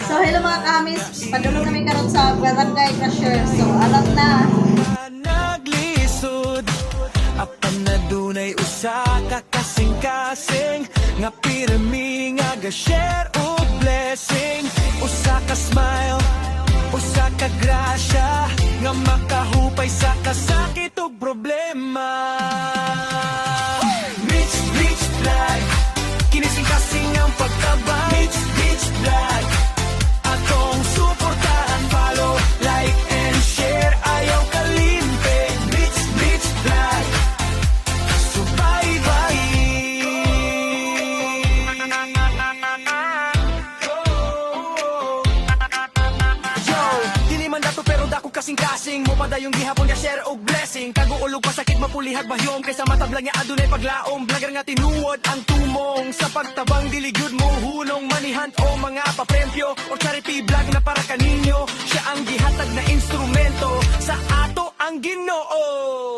So, hello mga kamis. Padulong namin karon sa Barangay Crusher. So, alam na. Naglisod apan na dunay usa ka kasing-kasing nga pirmi nga ga-share o blessing, usa ka smile, usa ka grasya nga makahupay sa kasakit ug problema. Rich, rich vlog, kinising-kasing ang pagkabay. Rich, rich vlog, atong suportahan, follow, like, and share, ayaw kalimpe. Rich, rich vlog, subaybay. Yo, dili man dato pero dako kasing-kasing mo pa dayong gihapon nga share og blessing. Kaguulog pa sakit mapulihag bahyom kaysa matablang nga adunay paglaom. Vlogger nga tinuod ang tumong sa pagtabang diligyud mo hunong manihan o mga papremyo o charity vlog na para kaninyo. Siya ang gihatag na instrumento sa ato ang Ginoo.